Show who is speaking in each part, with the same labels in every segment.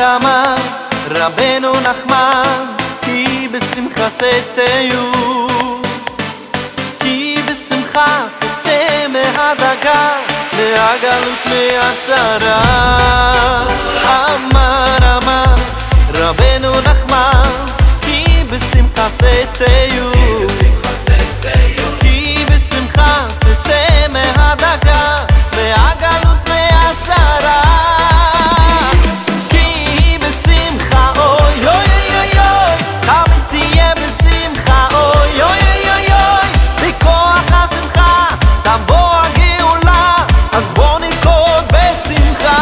Speaker 1: אמר רבנו נחמן, כי בשמחה תצאו, כי בשמחה תצא מהדאגה, מהגלות מהצרה. אמר רבנו נחמן, כי בשמחה תצאו, כי בשמחה תצא מהדאגה, מהגלות מהצרה. כי בשמחה אוי אוי אוי אוי, תמיד תהיה בשמחה אוי אוי אוי אוי, בכוח השמחה תבוא הגאולה, אז בוא נרקוד בשמחה.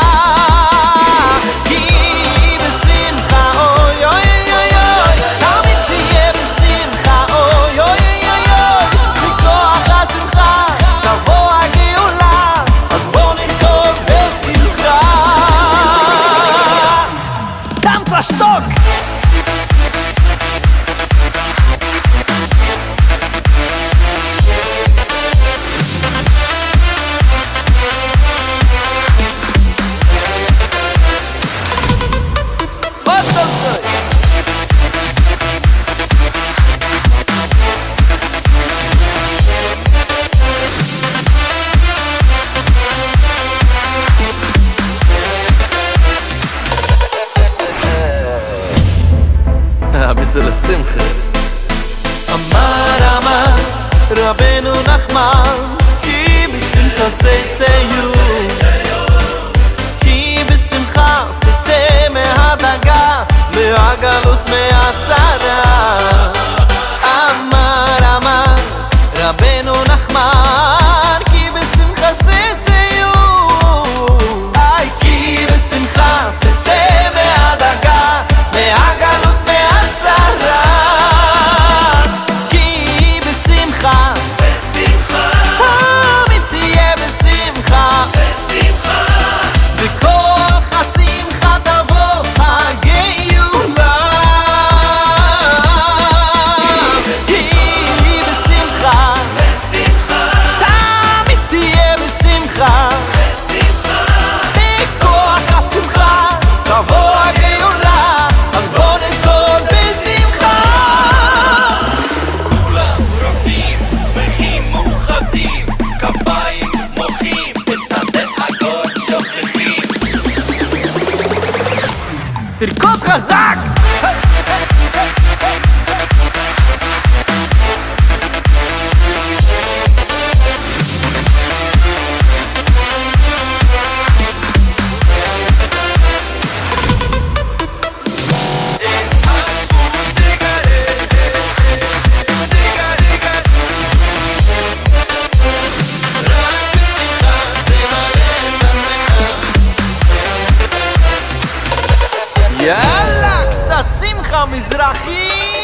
Speaker 1: כי בשמחה אוי אוי אוי אוי, תמיד תהיה בשמחה אוי אוי אוי אוי, בכוח השמחה תבוא הגאולה, אז בוא נרקוד בשמחה. Tanza Stock!
Speaker 2: ביסל השמחה.
Speaker 1: אמר רבנו נחמן, כי בשמחה תצאו, כי בשמחה תצא מהדאגה, מהגלות מהצרה. אמר רבנו נחמן, כי בשמחה תצאו, כי בשמחה תצא מהדאגה, מהגלות מהצרה. כי בשמחה תמיד תהיה בשמחה, בכוח השמחה תבוא הגאולה. כי בשמחה תמיד תהיה בשמחה, בכוח השמחה תבוא הגאולה, אז בוא נרקוד בשמחה.
Speaker 3: כולם רבים, שמחים, מאוחדים, כפיים מוחאים, את הדאגות שוכחים.
Speaker 1: תרקוד חזק! יאללה, קצת שמחה מזרחי.